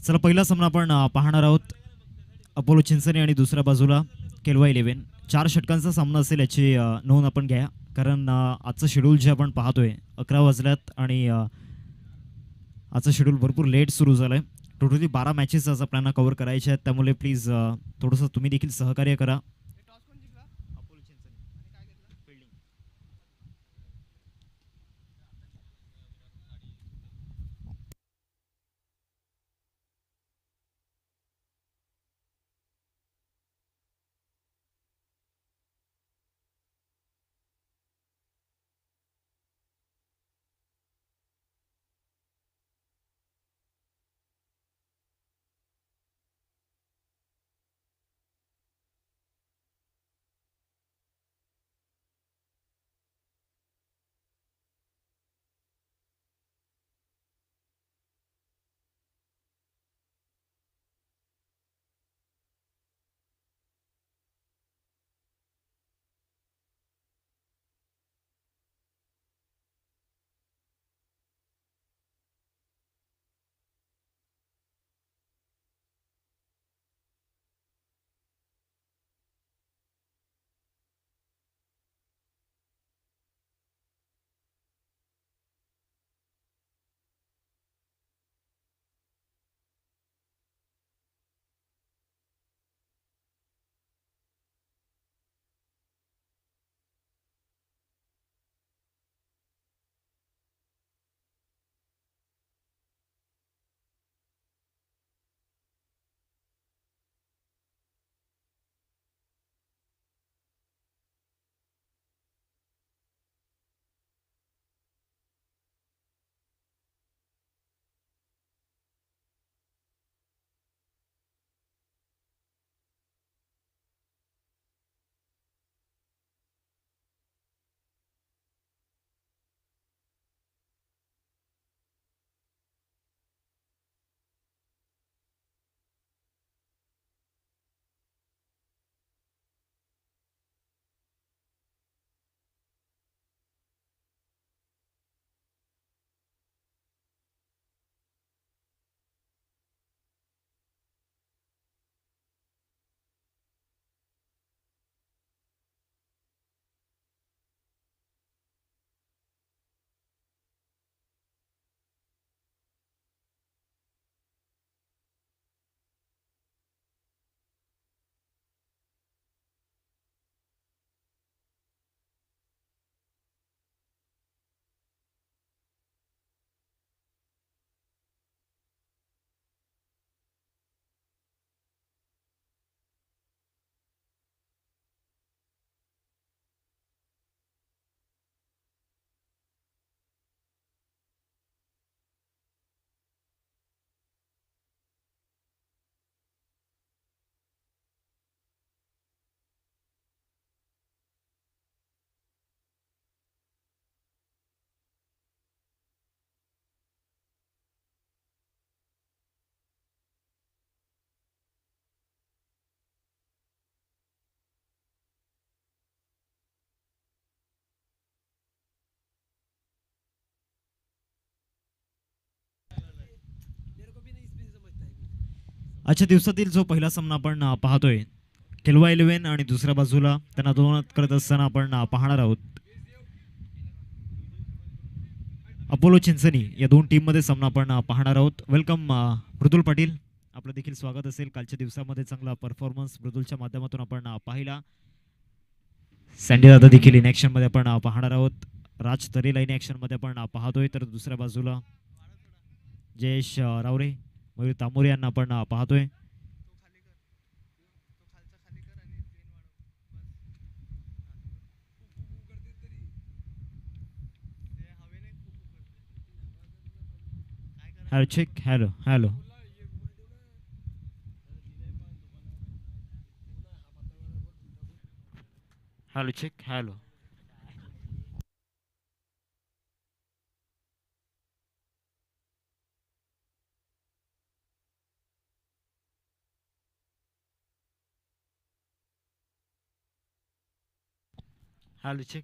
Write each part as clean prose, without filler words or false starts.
चला पहिला सामना आपण पाहणार आहोत. अपोलो चिंचणी आणि दुसऱ्या बाजूला केलवा 11. 4 षटकांचा सामना असेल याची नोंद आपण घ्या. कारण आजचं शेड्यूल जे आपण पाहतोय 11 वाजल्यात आणि आजचं शेड्यूल भरपूर लेट सुरू झालंय. टोटली 12 मॅचेस आज आपल्याला कव्हर करायच्या आहेत. त्यामुळे प्लीज थोडंसं तुम्ही देखील सहकार्य करा. आजच्या दिवसातील जो पहिला सामना आपण पाहतोय केलवा 11 आणि दुसऱ्या बाजूला त्यांना दोनात करत असताना आपण पाहणार आहोत अपोलो चिंचणी या दोन टीम मध्ये सामना आपण पाहणार आहोत. वेलकम मृदुल पाटील, आपलं देखील स्वागत असेल. कालच्या दिवसामध्ये चांगला परफॉर्मन्स मृदुलच्या माध्यमातून आपण पाहिला. सँडी दादा देखील इन ऍक्शन मध्ये आपण पाहणार आहोत. राज तरेला इन ऍक्शन मध्ये आपण पाहतोय. तर दुसऱ्या बाजूला जयेश रावरे, मयूर तामोरे यांना आपण पाहतोय. Hello check, hello hello. Hello check, hello. Hello check.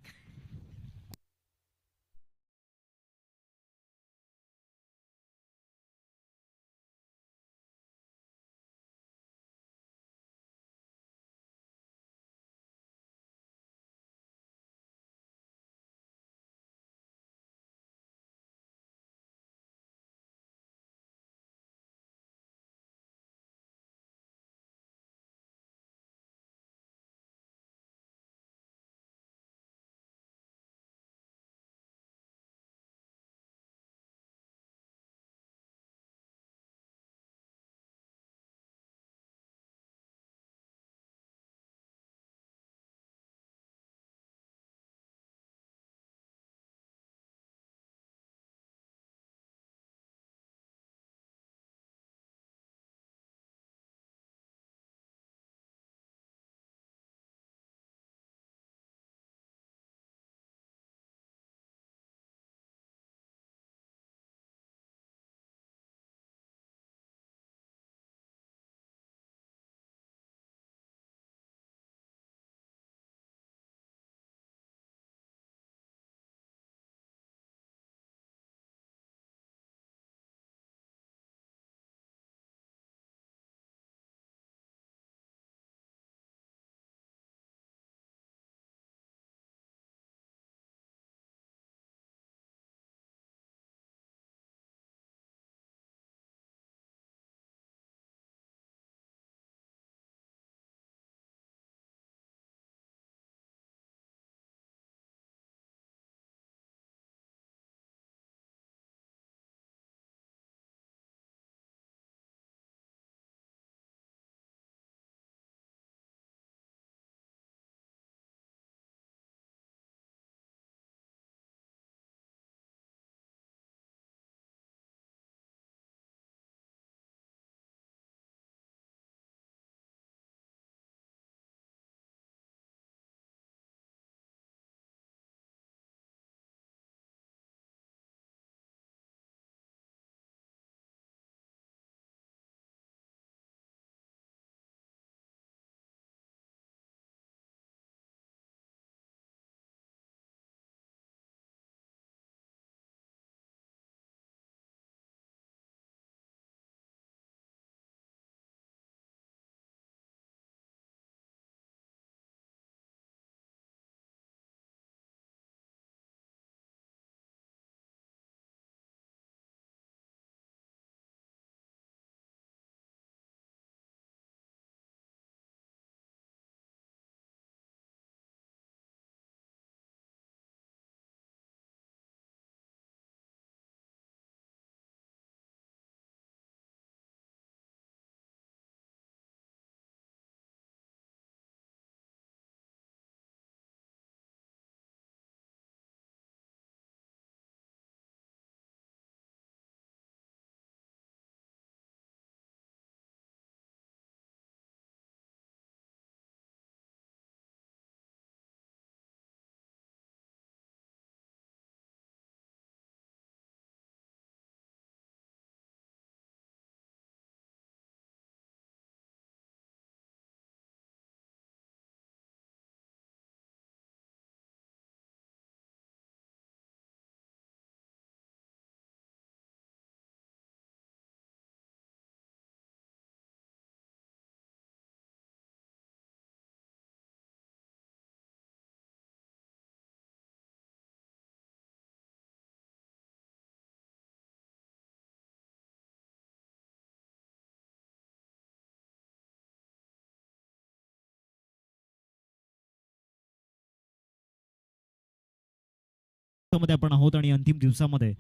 दिवसामध्ये आपण आहोत आणि अंतिम दिवसामध्ये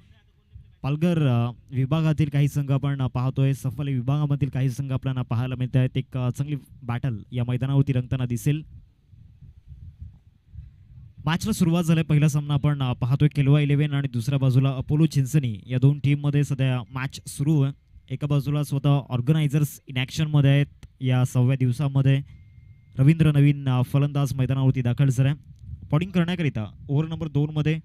पालघर विभागातील काही संघ आपण पाहतोय. सफल विभागामधील काही संघ आपल्याला पाहायला मिळत आहेत. एक चांगली बॅटल या मैदानावरती रंगताना दिसेल. मॅचला सुरुवात झाली. पहिला सामना आपण पाहतोय केलवा 11 आणि दुसऱ्या बाजूला अपोलो चिंचणी या दोन टीममध्ये सध्या मॅच सुरू आहे. एका बाजूला स्वतः ऑर्गनायझर्स इन ॲक्शनमध्ये आहेत. या 6व्या दिवसामध्ये रवींद्र नवीन फलंदाज मैदानावरती दाखल झाला. बॉलिंग करण्याकरिता ओव्हर नंबर 2 मध्ये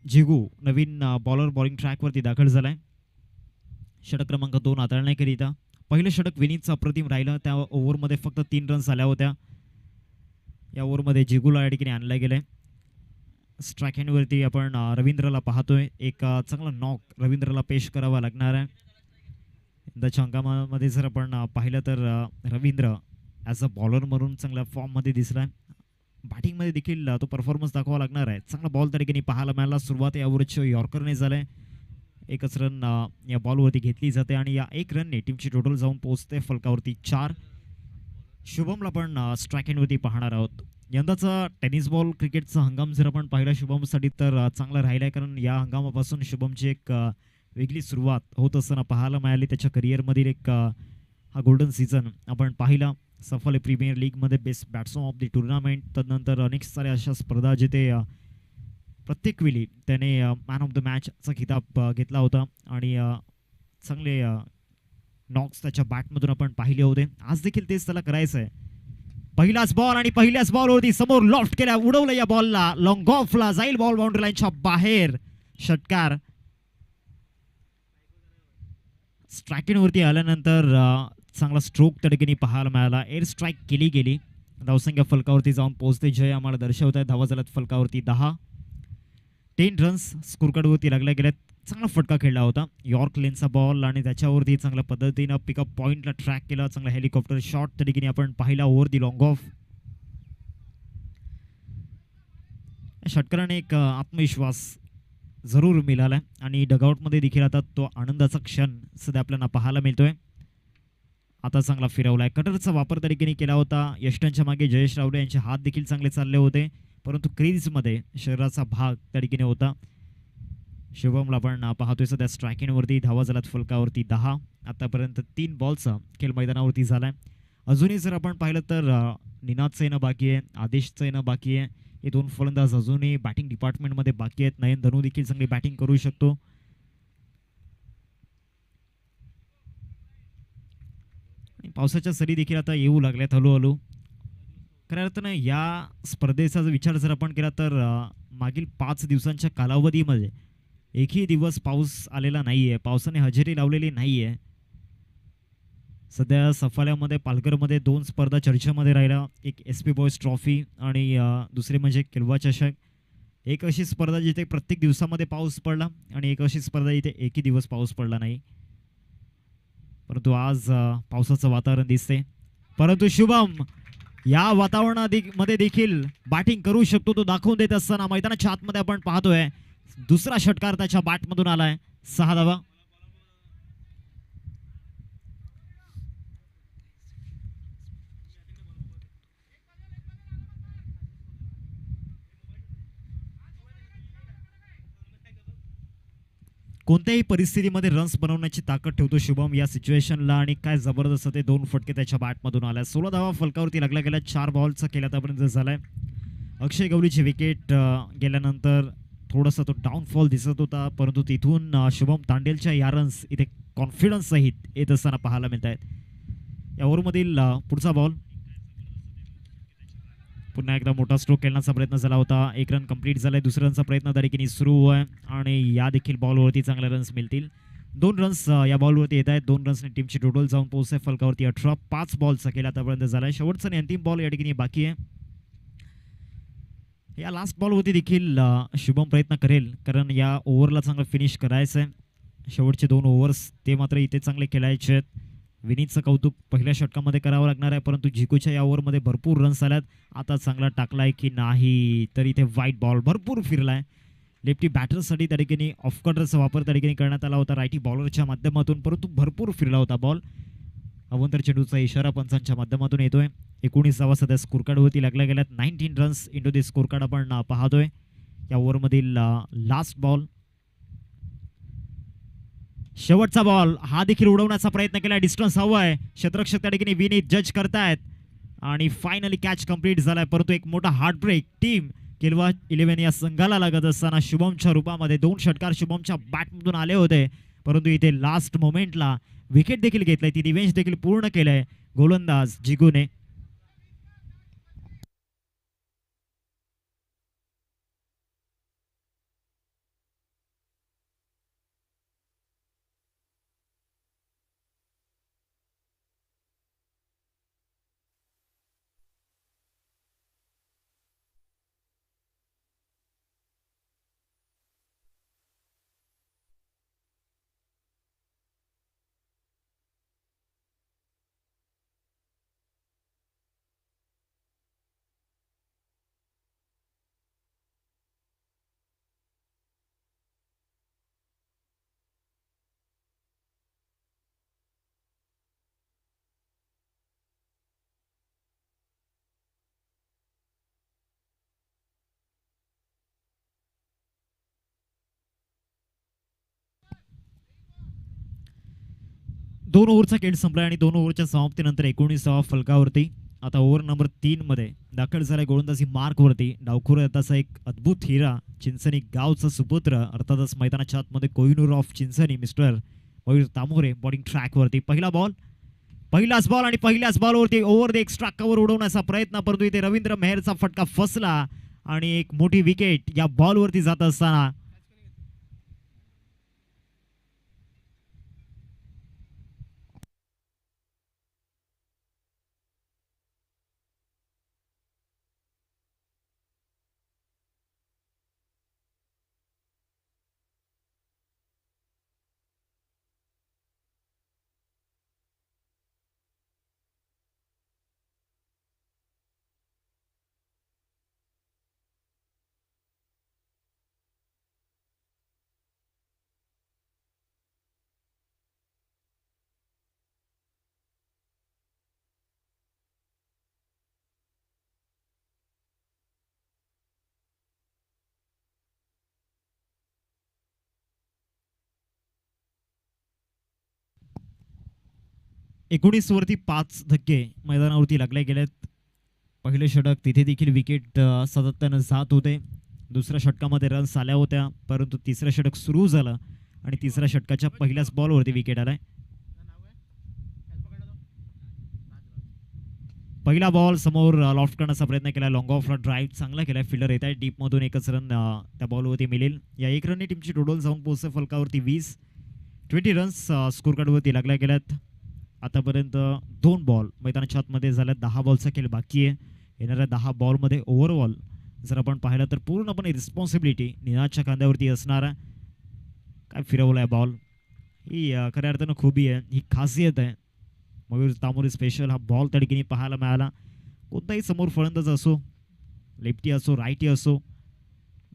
जिगू नवीन बॉलर बॉलिंग ट्रॅकवरती दाखल झालाय. षटक क्रमांक 2 हाताळण्याकरिता पहिलं षटक विनीतचं अप्रतिम राहिलं. त्या ओव्हरमध्ये फक्त 3 रन्स आल्या होत्या. या ओव्हरमध्ये जिगूला या ठिकाणी आणलं गेलंय. स्ट्राईक हँडवरती आपण रवींद्रला पाहतोय. एक चांगला नॉक रवींद्रला पेश करावा लागणार आहे. यंदाच्या हंगामामध्ये जर आपण पाहिलं तर रवींद्र ॲज अ बॉलर म्हणून चांगल्या फॉर्ममध्ये दिसलाय. बॅटिंगमध्ये देखील तो परफॉर्मन्स दाखवावा लागणार आहे. चांगला बॉल त्या ठिकाणी पाहायला मिळाला. सुरुवात या ओव्हरच्या यॉर्करने झालंय. एकच रन या बॉलवरती घेतली जाते आणि या एक रनने टीमची टोटल जाऊन पोहोचते फलकावरती 4. शुभमला पण स्ट्राईक हँडवरती पाहणार आहोत. यंदाचा टेनिस बॉल क्रिकेटचा हंगाम जर आपण पाहिला शुभमसाठी तर चांगला राहिला आहे. कारण या हंगामापासून शुभमची एक वेगळी सुरुवात होत असताना पाहायला मिळाली. त्याच्या करिअरमधील एक हा गोल्डन सीझन आपण पाहिला. सफल प्रीमियर लीगमध्ये best batsman of the tournament. तदनंतर अनेक साऱ्या अशा स्पर्धा जिथे प्रत्येक वेळी त्याने मॅन ऑफ द मॅचचा खिताब घेतला होता आणि चांगले नॉक्स त्याच्या बॅटमधून आपण पाहिले होते. आज देखील तेच त्याला करायचं आहे. पहिलाच बॉल आणि पहिल्याच बॉलवरती समोर लॉफ्ट केला. उडवलं या बॉलला. लॉंग ऑफला जाईल बॉल बाउंड्री लाईनच्या बाहेर. षटकार. स्ट्रायकिंगवरती आल्यानंतर चांगला स्ट्रोक त्या ठिकाणी पाहायला मिळाला. एअर स्ट्राईक केली गेली. धावसंख्या फलकावरती जाऊन पोहोचते. जय आम्हाला दर्शवत आहे. धावा झाल्यात फलकावरती 10 रन्स स्कोरकार्डवरती लागल्या गेल्यात. चांगला फटका खेळला होता. यॉर्क लेनचा बॉल आणि त्याच्यावरती चांगल्या पद्धतीनं पिकअप पॉईंटला ट्रॅक केला. चांगला हेलिकॉप्टर शॉट त्या ठिकाणी आपण पाहिला ओव्हर दी लॉंग ऑफ. षटकाराने एक आत्मविश्वास जरूर मिळाला आणि डगआउटमध्ये देखील आता तो आनंदाचा क्षण सध्या आपल्याला पाहायला मिळतोय. आता चांगला फिरवलाय. कटरचा वापर त्या ठिकाणी केला होता. यष्टांच्या मागे जयेश रावले यांचे हात देखील चांगले चालले होते. परंतु क्रीजमध्ये शरीराचा भाग त्या ठिकाणी होता. शुभमला आपण पाहतोय सध्या स्ट्रायकिंगवरती. धावा झाल्यात फलकावरती 10. आतापर्यंत 3 बॉलचा खेळ मैदानावरती झालाय. अजूनही जर आपण पाहिलं तर निनादचं येणं बाकी आहे. आदेशचं येणं बाकी आहे. हे 2 फलंदाज अजूनही बॅटिंग डिपार्टमेंटमध्ये बाकी आहेत. नयन धनू देखील चांगली बॅटिंग करू शकतो. पावसाच्या सरी देखील आता येऊ लागल्यात हळूहळू. खऱ्या अर्थानं या स्पर्धेचा विचार जर आपण केला तर मागील 5 दिवसांच्या कालावधीमध्ये एकही दिवस पाऊस आलेला नाही आहे. पावसाने हजेरी लावलेली नाही आहे. सध्या सफाल्यामध्ये पालघरमध्ये 2 स्पर्धा चर्चेमध्ये राहिल्या. एक SP बॉयज ट्रॉफी आणि दुसरी म्हणजे केलवा चषक. एक अशी स्पर्धा जिथे प्रत्येक दिवसामध्ये पाऊस पडला आणि एक अशी स्पर्धा जिथे एकही दिवस पाऊस पडला नाही. परंतु आज पावसाचं वातावरण दिसते. परंतु शुभम या वातावरणामध्ये देखील बॅटिंग करू शकतो तो दाखवून देत असताना मैदानाच्या आतमध्ये आपण पाहतोय. दुसरा षटकार त्याच्या बॅटमधून आलाय. 6 धावा. कोणत्याही परिस्थितीमध्ये रन्स बनवण्याची ताकद ठेवतो शुभम या सिच्युएशनला आणि काय जबरदस्त ते 2 फटके त्याच्या बॅटमधून आल्या. 16 धावा फलकावरती लागल्या गेल्या. 4 बॉलचा केला आतापर्यंत झालाय. अक्षय गवळीची विकेट गेल्यानंतर थोडासा तो डाऊनफॉल दिसत होता. परंतु तिथून शुभम तांडेलच्या या रन्स इथे कॉन्फिडन्स सहित येत असताना पाहायला मिळत आहेत. या ओव्हरमधील पुढचा बॉल. पुन्हा एकदा मोठा स्ट्रोक खेळण्याचा प्रयत्न झाला होता. 1 रन कंप्लीट झालाय. दुसऱ्या रनचा प्रयत्न त्या ठिकाणी सुरू आहे आणि या देखील बॉलवरती चांगले रन्स मिळतील. 2 रन्स या बॉलवरती येत आहेत. 2 रन्सने टीमची टोटल जाऊन पोहोचते फलकावरती 18. 5 बॉलचा केला आतापर्यंत झालाय. शेवटचा आणि अंतिम बॉल या ठिकाणी बाकी आहे. या लास्ट बॉलवरती देखील शुभम प्रयत्न करेल कारण या ओव्हरला चांगलं फिनिश करायचं आहे. शेवटचे 2 ओव्हर्स ते मात्र इथे चांगले खेळायचे आहेत. विनीतचं कौतुक पहिल्या षटकामध्ये करावं लागणार आहे. परंतु झिकूच्या या ओव्हरमध्ये भरपूर रन्स आल्यात. आता चांगला टाकलाय की नाही तर इथे वाईट बॉल भरपूर फिरलाय. लेफ्टी बॅटरसाठी त्या ठिकाणी ऑफ कटरचा वापर त्या ठिकाणी करण्यात आला होता रायटी बॉलरच्या माध्यमातून. परंतु भरपूर फिरला होता बॉल. अवंतर चेंडूचा इशारा पंचांच्या माध्यमातून येतोय. 19 सध्या स्कोर कार्डवरती लागल्या गेल्यात. 19 रन्स इंटू दी स्कोर कार्ड आपण पाहतोय या ओव्हरमधील लास्ट बॉल. शेवटचा बॉल हा देखील उडवण्याचा प्रयत्न केला. डिस्टन्स हवाय. क्षेत्ररक्षक त्या ठिकाणी विनीत जज करतायत आणि फायनली कॅच कंप्लीट झालाय. परंतु एक मोठा हार्ट ब्रेक टीम केलवा 11 या संघाला लागत असताना शुभमच्या रूपामध्ये 2 षटकार शुभमच्या बॅटमधून आले होते. परंतु इथे लास्ट मोमेंटला विकेट देखील घेतलंय. ती रिव्हेंज देखील पूर्ण केलंय गोलंदाज जिगूने. दोन ओव्हरचा खेळ संपला आणि 2 ओव्हरच्या समाप्तीनंतर 19 फलकावरती आता ओव्हर नंबर 3 मध्ये दाखल झालाय गोलंदाजी मार्कवरती डावखुरा यताचा एक अद्भुत हिरा चिंचणी गावचा सुपुत्र अर्थातच मैदानाच्या आतमध्ये Kohinoor of Chinchani mister Mayur Tamore bowling ट्रॅकवरती. पहिलाच बॉल आणि पहिल्याच बॉलवरती ओव्हर द एक्स्ट्रा कव्हर उडवण्याचा प्रयत्न. परंतु इथे रवींद्र मेहरचा फटका फसला आणि एक मोठी विकेट या बॉलवरती जात असताना एकोणीस वरती 5 धक्के मैदानावरती लागले गेलेत. पहिले षटक तिथे देखील विकेट सातत्यानं जात होते. दुसऱ्या षटकामध्ये रन्स आल्या होत्या परंतु तिसरं षटक सुरू झालं आणि तिसऱ्या षटकाच्या पहिल्याच बॉलवरती विकेट आलाय. पहिला बॉल समोर लॉफ्ट करण्याचा प्रयत्न केला. लॉंग ऑफला ड्राईव्ह चांगला केलाय. फिल्डर येत आहे डीप मधून. एकच रन त्या बॉलवरती मिळेल. या एक रनने टीमची टोटल जाऊन पोहोचते फलकावरती 20 रन्स स्कोर कार्डवरती लागल्या गेल्यात. आतापर्यंत 2 बॉल मैदानाच्या आतमध्ये झाल्यात. 10 बॉलचा खेळ बाकी आहे. येणाऱ्या 10 बॉलमध्ये ओव्हरऑल जर आपण पाहिलं तर पूर्णपणे रिस्पॉन्सिबिलिटी निनादच्या खांद्यावरती असणार. काय फिरवलाय बॉल. ही खऱ्या अर्थानं खूबी आहे. ही खासियत आहे मयूर तामोरे स्पेशल. हा बॉल त्या ठिकाणी पाहायला मिळाला. कोणताही समोर फलंदाज असो, लेफ्टी असो, राईटी असो,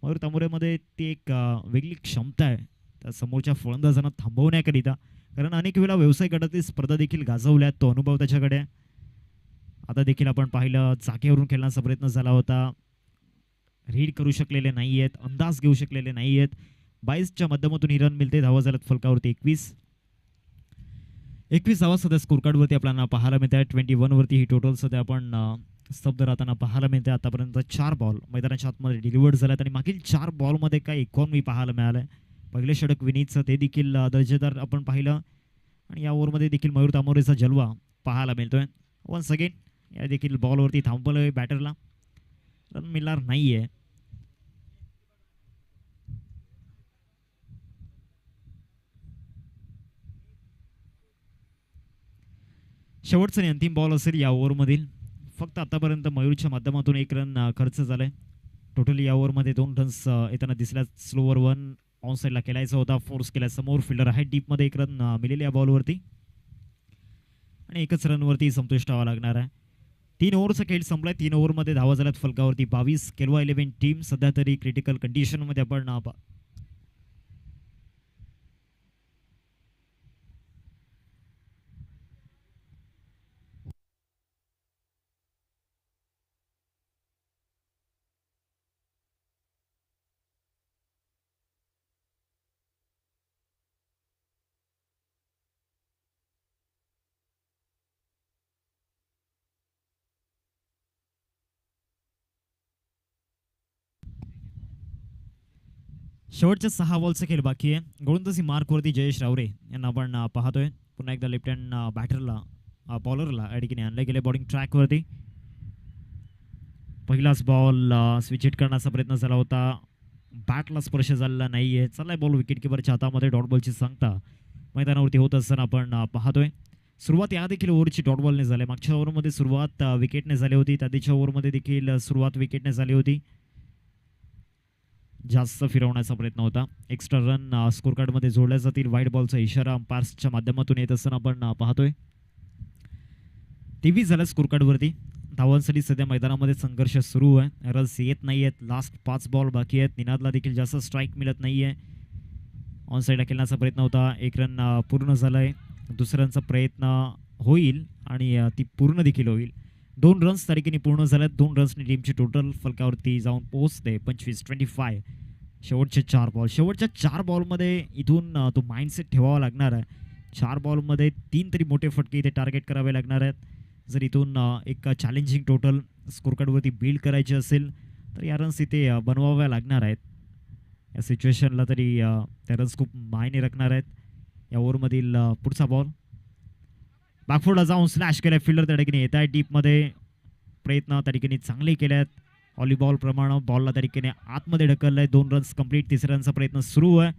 मयूर तामोरेमध्ये ती एक वेगळी क्षमता आहे त्या समोरच्या फलंदाजांना थांबवण्याकरिता. कारण अनेक वेळा व्यवसाय गटातील स्पर्धा देखील गाजवल्यात. तो अनुभव त्याच्याकडे. आता देखील आपण पाहिलं जागेवरून खेळण्याचा प्रयत्न झाला होता. रीड करू शकलेले नाही आहेत. अंदाज घेऊ शकलेले नाही आहेत. 22च्या माध्यमातून ही रन मिळते. धावा झाल्यात फलकावरती 21 धावा सध्या स्कोर कार्डवरती आपल्याला पाहायला मिळते. 21 वरती ही टोटल सध्या आपण स्तब्ध राहताना पाहायला मिळते. आतापर्यंत 4 बॉल मैदानाच्या आतमध्ये डिलिव्हर्ड झाल्यात आणि मागील 4 बॉलमध्ये काय इकॉनॉमी पाहायला मिळालंय. पहिले षटक विनीतचं ते देखील दर्जेदार आपण पाहिलं आणि या ओव्हरमध्ये देखील मयूर तामोरेचा जलवा पाहायला मिळतोय. वन्स अगेन या देखील बॉलवरती थांबवलंय बॅटरला. रन मिळणार नाहीये. शेवटचा आणि अंतिम बॉल असेल या ओव्हरमधील. फक्त आतापर्यंत मयूरच्या माध्यमातून 1 रन खर्च झालाय. टोटली या ओव्हरमध्ये 2 रन्स येताना दिसल्या. स्लोवर 1 ऑन साईडला केलायचा होता. फोर्स केला. समोर फिल्डर आहे डीपमध्ये. 1 रन मिळेल या बॉलवरती आणि एकच रनवरती संतुष्ट व्हावं लागणार आहे. 3 ओव्हरचा खेळ संपलाय. 3 ओव्हरमध्ये धावा झाल्यात फलकावरती 22. केलवा 11 टीम सध्या तरी क्रिटिकल कंडिशनमध्ये आपण शेवटच्या 6 बॉलचा खेळ बाकी आहे. गोलंदाजी मार्कवरती जयेश रावरे यांना आपण पाहतोय. पुन्हा एकदा लेफ्ट हँड बॅटरला बॉलरला या ठिकाणी आणले गेले बॉलिंग ट्रॅकवरती. पहिलाच बॉल स्विच हिट करण्याचा प्रयत्न झाला होता, बॅटला स्पर्श झालेला नाहीये. चाललाय बॉल विकेट किपरच्या हातामध्ये. डॉट बॉलची सांगता मैदानावरती होत असताना आपण पाहतोय. सुरुवात या देखील ओव्हरची डॉट बॉलने झाली. मागच्या ओव्हरमध्ये सुरुवात विकेटने झाली होती, त्याच्या ओव्हरमध्ये देखील सुरुवात विकेटने झाली होती. जास्त फिरवण्याचा प्रयत्न होता. एक्स्ट्रा रन स्कोर कार्डमध्ये जोडल्या जातील. वाईड बॉलचा इशारा अंपायर्सच्या माध्यमातून येत असताना आपण पाहतोय. 23 झाल्या स्कोर कार्डवरती. धावांसाठी सध्या मैदानामध्ये संघर्ष सुरू आहे. रन्स येत नाही आहेत. लास्ट 5 बॉल बाकी आहेत. निनादला देखील जास्त स्ट्राईक मिळत नाहीये. ऑन साईडला खेळण्याचा प्रयत्न होता. 1 रन पूर्ण झालाय. दुसऱ्यांचा प्रयत्न होईल आणि ती पूर्ण देखील होईल. 2 रन्स तारीखीने पूर्ण झाल्यात. 2 रन्सनी टीमची टोटल फलकावरती जाऊन पोहोचते 25 शेवटचे 4 बॉल. शेवटच्या 4 बॉलमध्ये इथून तो माइंडसेट ठेवावा लागणार आहे. 4 बॉलमध्ये 3 तरी मोठे फटके इथे टार्गेट करावे लागणार आहेत. जर इथून एक चॅलेंजिंग टोटल स्कोर कार्डवरती बिल्ड करायची असेल तर या रन्स इथे बनवाव्या लागणार आहेत. या सिच्युएशनला तरी त्या रन्स खूप मायने राखणार आहेत. या ओव्हरमधील पुढचा बॉल बॅकफुटला जाऊन स्लॅश केलाय. फिल्डर त्या ठिकाणी येत आहे. डीपमध्ये प्रयत्न त्या ठिकाणी चांगले केले आहेत. व्हॉलीबॉल प्रमाणे बॉलला त्या ठिकाणी आतमध्ये ढकललं आहे. 2 रन्स कंप्लीट. तिसऱ्या रनचा प्रयत्न सुरू आहे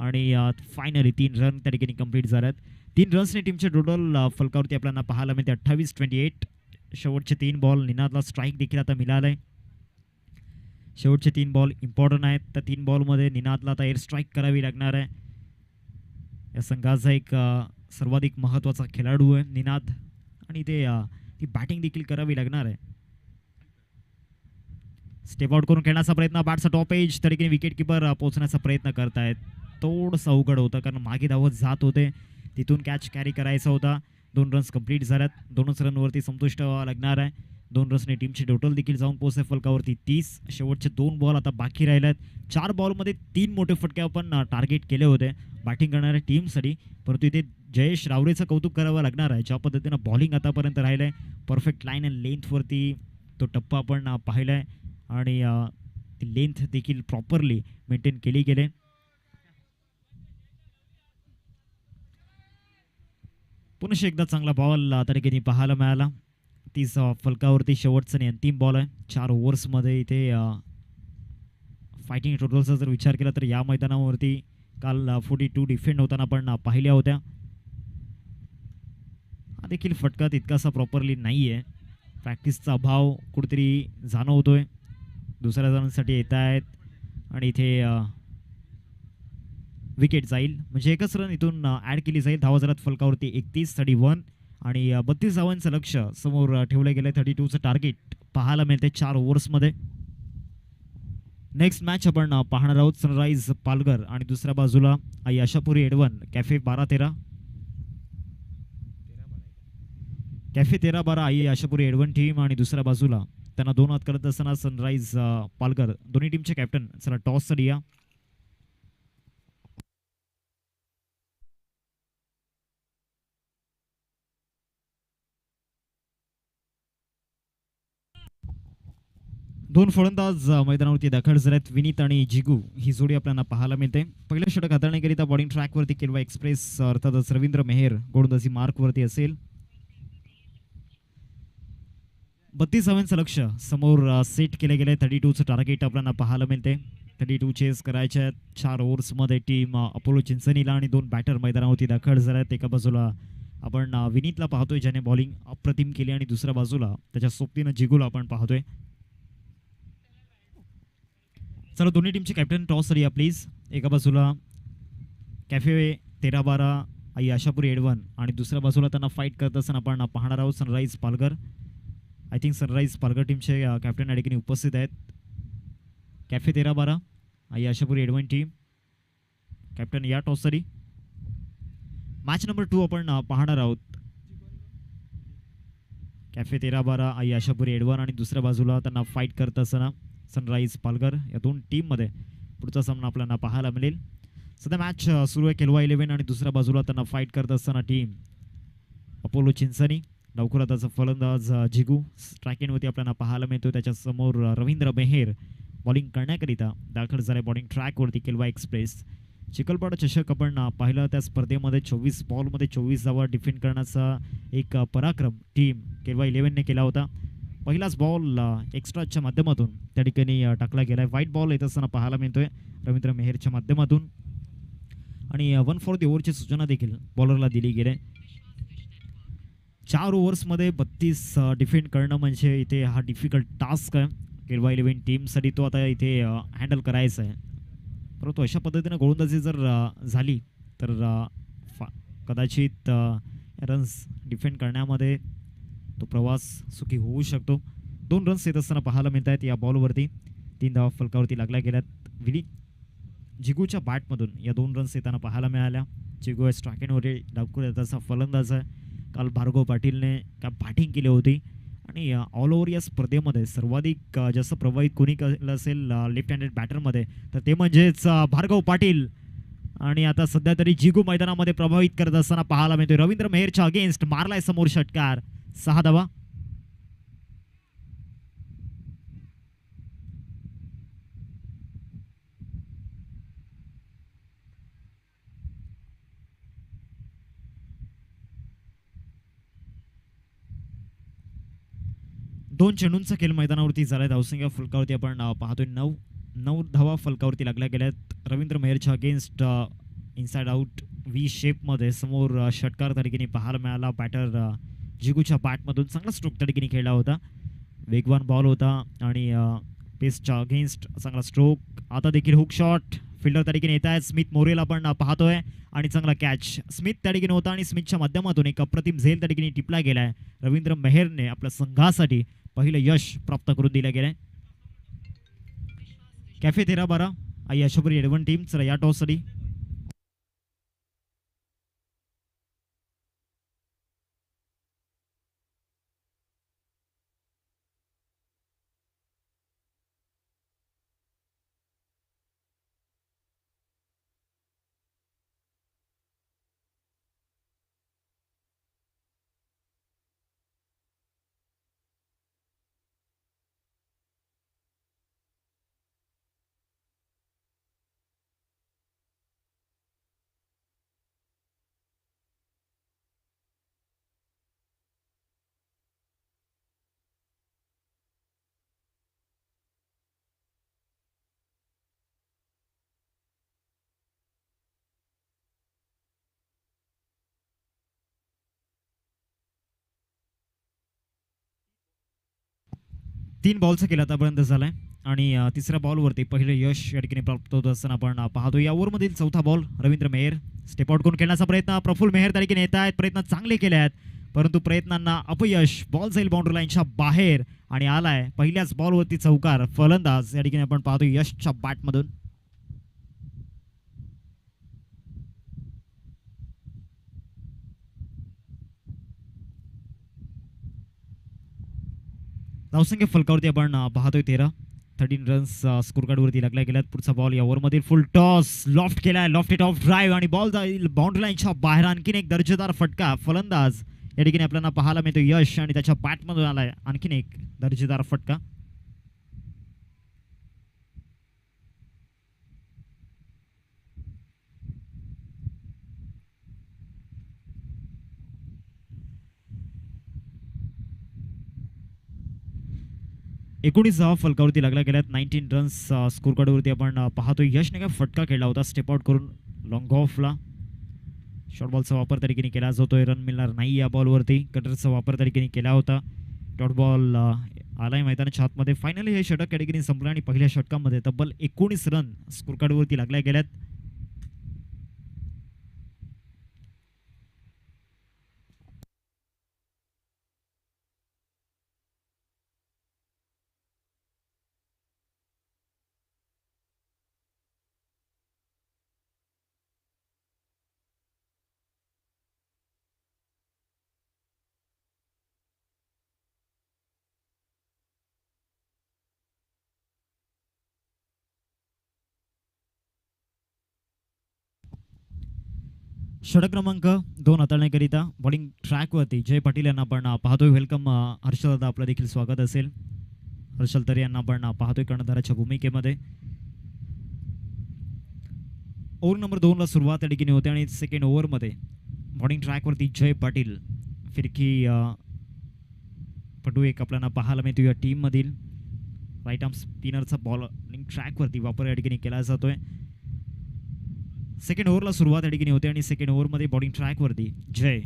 आणि फायनली 3 रन त्या ठिकाणी कंप्लीट झाल्यात. 3 रन्सने टीमचे टोटल फलकावरती आपल्याला पाहायला मिळते 28. शेवटचे 3 बॉल. निनादला स्ट्राईक देखील आता मिळालं आहे. शेवटचे 3 बॉल इम्पॉर्टंट आहेत. त्या 3 बॉलमध्ये निनादला आता एअर स्ट्राईक करावी लागणार आहे. या संघाचा एक सर्वाधिक महत्त्वाचा खेळाडू आहे निनाद आणि ती बॅटिंग देखील करावी लागणार आहे. स्टेप आउट करून खेळण्याचा प्रयत्न. बॅटचा टॉप एज त्या ठिकाणी विकेट किपर पोहोचण्याचा प्रयत्न करतायत. थोडंसं अवघड होतं कारण मागे धावत जात होते. तिथून कॅच कॅरी करायचा होता. 2 रन्स कंप्लीट झाल्यात. 2च रनवरती संतुष्ट व्हावं लागणार आहे. 2 रन्सने टीमची टोटल देखील जाऊन पोहोचते फलकावरती 30. शेवटचे 2 बॉल आता बाकी राहिले आहेत. 4 बॉलमध्ये 3 मोठे फटके आपण टार्गेट केले होते बॅटिंग करणाऱ्या टीमसाठी. परंतु इथे जयेश रावरेचं कौतुक करावं लागणार आहे. ज्या पद्धतीनं बॉलिंग आतापर्यंत राहिलं आहे. परफेक्ट लाईन अँड लेंथवरती तो टप्पा आपण पाहिला आहे आणि ती लेंथ देखील प्रॉपरली मेंटेन केली गेले. पुन्हा एकदा चांगला बॉल त्या ठिकाणी पाहायला मिळाला. 30 फलकावरती शेवटचा आणि अंतिम बॉल आहे. 4 ओव्हर्समध्ये इथे फायटिंग टोटलचा जर विचार केला तर या मैदानावरती काल 42 डिफेंड होताना आपण पाहिल्या होत्या. हा देखील फटका तितकासा प्रॉपरली नाही आहे. प्रॅक्टिसचा अभाव कुठेतरी जाणवतोय. दुसऱ्या जणांसाठी येत आहेत आणि इथे विकेट जाईल म्हणजे एकच रन इथून ॲड केली जाईल. धावा झाल्यात फलकावरती 31 आणि 32 धावांचं लक्ष समोर ठेवलं गेलं. 32चं टार्गेट पाहायला मिळते 4 ओव्हर्समध्ये. नेक्स्ट मॅच आपण पाहणार आहोत सनराइज पालघर आणि दुसऱ्या बाजूला आई आशापुरी एडवन कॅफे 12-13 आई आशापुरी एडवन टीम आणि दुसऱ्या बाजूला त्यांना 2 हात करत असताना सनराइज पालघर. दोन्ही टीमचे कॅप्टन. चला टॉस साठी या. दोन फलंदाज मैदानावरती दाखल झालेत. विनीत आणि जिगू ही जोडी आपल्याला पाहायला मिळते. पहिल्या षटक हाताळणीकरिता बॉलिंग ट्रॅकवरती किल्वा एक्सप्रेस अर्थातच रवींद्र मेहेर गोलंदाजी मार्कवरती असेल. 32 धावांचं लक्ष समोर सेट केले गेले. 32चं टार्गेट आपल्याला पाहायला मिळते. 32 चेस करायचे आहेत. 4 ओव्हर्समध्ये टीम अपोलो चिंचणीला आणि 2 बॅटर मैदानावरती दाखल झाल्यात. एका बाजूला आपण विनीतला पाहतोय ज्याने बॉलिंग अप्रतिम केली आणि दुसऱ्या बाजूला त्याच्या सोबतीनं जिगूला आपण पाहतोय. चला दोन्ही टीमचे कॅप्टन टॉस साठी या प्लीज. एका बाजूला कॅफे 13-12 आई आशापुरी एडवन आणि दुसऱ्या बाजूला त्यांना फाईट करत असताना आपण पाहणार आहोत sunrise Palghar. I think sunrise Palghar टीमचे कॅप्टन या ठिकाणी उपस्थित आहेत. कॅफे 13-12 आई आशापुरी एडवन टीम कॅप्टन या टॉस साठी. मॅच नंबर 2 आपण पाहणार आहोत. कॅफे 13-12 आई आशापुरी एडवन आणि दुसऱ्या बाजूला त्यांना फाईट करत असताना सनराइज पालघर. या 2 टीममध्ये पुढचा सामना आपल्याला पाहायला मिळेल. सध्या मॅच सुरू आहे केलवा 11 आणि दुसऱ्या बाजूला त्यांना फाईट करत असताना टीम अपोलो चिंचणी. लवकरात फलंदाज जिगू स्ट्राईक एंडवरती आपल्याला पाहायला मिळतो. त्याच्यासमोर रवींद्र मेहेर बॉलिंग करण्याकरिता दाखल झाले बॉलिंग ट्रॅकवरती केलवा एक्सप्रेस. चिखलपाडा चषक आपण पाहिलं त्या स्पर्धेमध्ये 24 बॉलमध्ये 24 धावा डिफेंड करण्याचा एक पराक्रम टीम केलवा 11ने केला होता. पहिलाच बॉल एक्स्ट्राच्या माध्यमातून त्या ठिकाणी टाकला गेला आहे. व्हाईट बॉल येत असताना पाहायला मिळतोय रवींद्र मेहरच्या माध्यमातून आणि 1 फॉर द ओव्हरची सूचना देखील बॉलरला दिली गेली. 4 ओव्हर्समध्ये 32 डिफेंड करणं म्हणजे इथे हा डिफिकल्ट टास्क आहे केलवा 11 टीमसाठी. तो आता इथे हँडल करायचा आहे. परंतु अशा पद्धतीनं गोलंदाजी जर झाली तर कदाचित रन्स डिफेंड करण्यामध्ये तो प्रवास सुखी होऊ शकतो. 2 रन्स येत असताना पाहायला मिळत आहेत या बॉलवरती. 3 धावा फलकावरती लागल्या गेल्यात. विली जिगूच्या बॅटमधून या 2 रन्स येताना पाहायला मिळाल्या. जिगू आहे स्ट्रायकिंगवरील डावखुऱ्याचा फलंदाज आहे. काल भार्गव पाटीलने काय बॅटिंग केली होती आणि ऑल ओव्हर या स्पर्धेमध्ये सर्वाधिक जास्त प्रभावित कोणी केलं असेल लेफ्ट हँडेड बॅटरमध्ये तर ते म्हणजेच भार्गव पाटील. आणि आता सध्या तरी जिगू मैदानामध्ये प्रभावित करत असताना पाहायला मिळतोय. रवींद्र मेहरच्या अगेन्स्ट मारलाय समोर षटकार. 6 धावा. दोन चेंडूंचा खेळ मैदानावरती झालाय. धावसंख्या फलकावरती आपण पाहतोय 9 धावा फलकावरती लागल्या गेल्यात. रवींद्र मेहरच्या अगेन्स्ट इनसाइड आउट व्ही शेपमध्ये समोर षटकार त्या ठिकाणी पाहायला मिळाला. बॅटर जिगूच्या बॅटमधून चांगला स्ट्रोक त्या ठिकाणी खेळला होता. वेगवान बॉल होता आणि पेसच्या अगेन्स्ट चांगला स्ट्रोक. आता देखील हुक शॉट फिल्डर त्या ठिकाणी येत आहेत. स्मिथ मोरेला आपण पाहतोय आणि चांगला कॅच स्मिथ त्या ठिकाणी होता आणि स्मिथच्या माध्यमातून एक अप्रतिम झेल त्या ठिकाणी टिपला गेलाय. रवींद्र मेहरने आपल्या संघासाठी पहिलं यश प्राप्त करून दिलं गेलंय. कॅफे 13-12 आई अशापरी 11 टीम. चला या टॉससाठी तीन बॉलचा केला आतापर्यंत झालाय आणि तिसऱ्या बॉलवरती पहिलं यश या ठिकाणी प्राप्त होत असताना आपण पाहतो. या ओव्हरमधील चौथा ball Ravindra Mehar step out करून खेळण्याचा प्रयत्न. प्रफुल्ल मेहर त्या ठिकाणी येत आहेत. प्रयत्न चांगले केले आहेत परंतु प्रयत्नांना अपयश. बॉल जाईल बाउंड्री लाईनच्या बाहेर आणि आलाय पहिल्याच बॉलवरती चौकार. फलंदाज या ठिकाणी आपण पाहतो यशच्या बॅटमधून. धावसंख्या फलकावरती आपण पाहतोय 13 रन्स स्कोर कार्डवरती लागल्या गेल्यात. पुढचा बॉल या ओव्हरमधील फुल टॉस लॉफ्ट केलाय. लॉफ्टेड ऑफ ड्राईव्ह आणि बॉल जाईल बाउंड्री लाईनच्या बाहेर. आणखीन एक दर्जेदार फटका. फलंदाज या ठिकाणी आपल्याला पाहायला मिळतो यश आणि त्याच्या बॅटमधून आलाय आणखीन एक दर्जेदार फटका. एकोणीस धावा फलकावरती लागल्या गेल्यात. 19 रन्स स्कोर कार्डवरती आपण पाहतो. यशने काय फटका खेळला होता स्टेप आउट करून लॉंग ऑफला. शॉर्ट बॉलचा वापर त्या ठिकाणी केला जातोय. रन मिळणार नाही या बॉलवरती. कटरचा वापर त्या ठिकाणी केला होता. डॉट बॉल आलाय मैदानाच्या आतमध्ये. फायनली हे षटक या ठिकाणी संपलं आणि पहिल्या षटकामध्ये तब्बल 19 रन स्कोर कार्डवरती लागल्या गेल्यात. षटक क्रमांक 2 हाताळण्याकरिता बॉलिंग ट्रॅकवरती जय पाटील यांना आपण पाहतोय. वेलकम हर्षदादा, आपलं देखील स्वागत असेल. हर्षल तरे यांना आपण पाहतोय कर्णधाराच्या भूमिकेमध्ये. ओव्हर नंबर 2 ला सुरुवात या ठिकाणी होते आणि सेकंड ओव्हरमध्ये बॉलिंग ट्रॅकवरती जय पाटील फिरकी पटू एक आपल्याला पाहायला मिळतो या टीममधील. राईट आर्म स्पिनरचा बॉलिंग ट्रॅकवरती वापर या ठिकाणी केला जातोय. सेकंड ओव्हरला सुरुवात या ठिकाणी होते आणि सेकंड ओव्हरमध्ये बॉलिंग ट्रॅकवरती जय.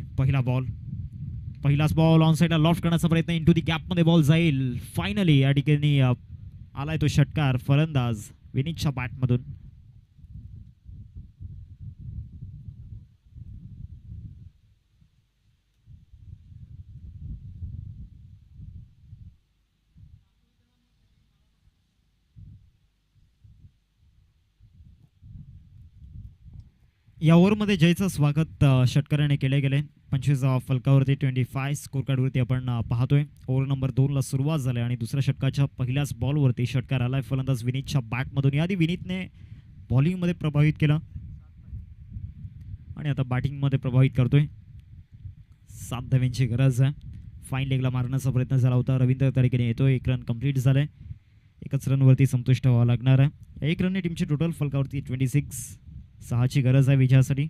पहिलाच बॉल ऑन साईडला लॉफ्ट करण्याचा प्रयत्न, इंटू दी गॅपमध्ये बॉल जाईल. फायनली या ठिकाणी आलाय तो षटकार फलंदाज विनीतच्या बॅटमधून. या ओव्हरमध्ये जयचं स्वागत षटकाराने केले गेले. 25 फलकावरती 25 स्कोर कार्डवरती आपण पाहतोय. ओव्हर नंबर 2 ला सुरुवात झाली आणि दुसऱ्या षटकाच्या पहिल्याच बॉलवरती षटकार आलाय फलंदाज विनीतच्या बॅटमधून. याआधी विनीतने बॉलिंगमध्ये प्रभावित केलं आणि आता बॅटिंगमध्ये प्रभावित करतोय. 7 धावांची गरज आहे. फाईन लेगला मारण्याचा प्रयत्न झाला होता. रवींद्र तरीकेने येतोय. 1 रन कंप्लीट झालाय. एकच रनवरती संतुष्ट व्हावं लागणार आहे. 1 रनने टीमची टोटल फलकावरती 26. 6ची गरज आहे विजयासाठी.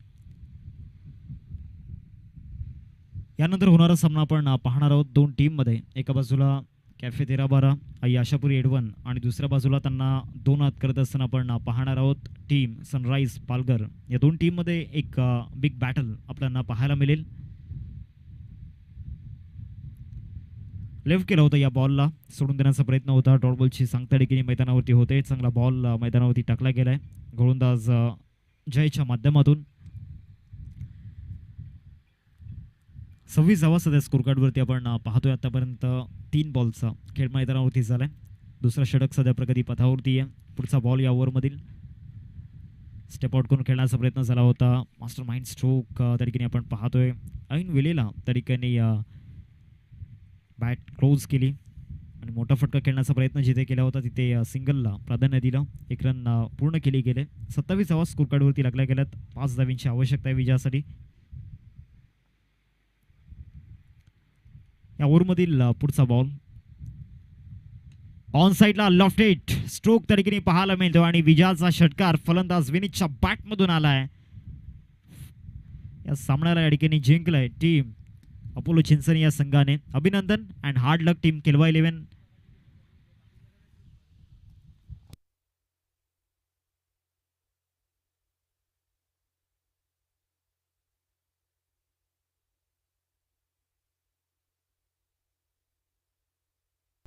यानंतर होणारा सामना आपण पाहणार आहोत 2 टीममध्ये. एका बाजूला कॅफे 13-12 आई आशापुरी एडवन आणि दुसऱ्या बाजूला त्यांना 2 हात करत असताना आपण पाहणार आहोत टीम सनराईज पालघर. या 2 टीममध्ये एक बिग बॅटल आपल्याला पाहायला मिळेल. लेफ्ट केला होता या बॉलला, सोडून देण्याचा प्रयत्न होता. डॉट बॉलची सांगता देखील मैदानावरती होते. चांगला बॉल मैदानावरती टाकला गेलाय गोलंदाज जयच्या माध्यमातून. 26 धावा सध्या स्कोर कार्डवरती आपण पाहतोय. आतापर्यंत 3 बॉलचा खेळ मैदानावरती झालाय. दुसरा षटक सध्या प्रगती पथावरती आहे. पुढचा बॉल या ओव्हरमधील स्टेप आउट करून खेळण्याचा प्रयत्न झाला होता. मास्टर माइंड स्ट्रोक त्या ठिकाणी आपण पाहतोय. ऐन वेळेला त्या ठिकाणी बॅट क्लोज केली आणि मोठा फटका खेळण्याचा प्रयत्न जिथे केला होता तिथे सिंगलला प्राधान्य दिलं. 1 रन पूर्ण केली गेले. 27 धावा स्कोर कार्डवरती लागल्या गेल्यात. 5 धावांची आवश्यकता आहे विजयासाठी. या ओव्हरमधील पुढचा बॉल ऑन साईडला लेफ्ट हिट स्ट्रोक त्या ठिकाणी पाहायला मिळतो आणि विजयाचा षटकार फलंदाज विनीतच्या बॅटमधून आलाय. या सामन्याला या ठिकाणी जिंकलाय टीम अपोलो चिंचणी या संघाने. अभिनंदन and hard luck team Kelwa 11.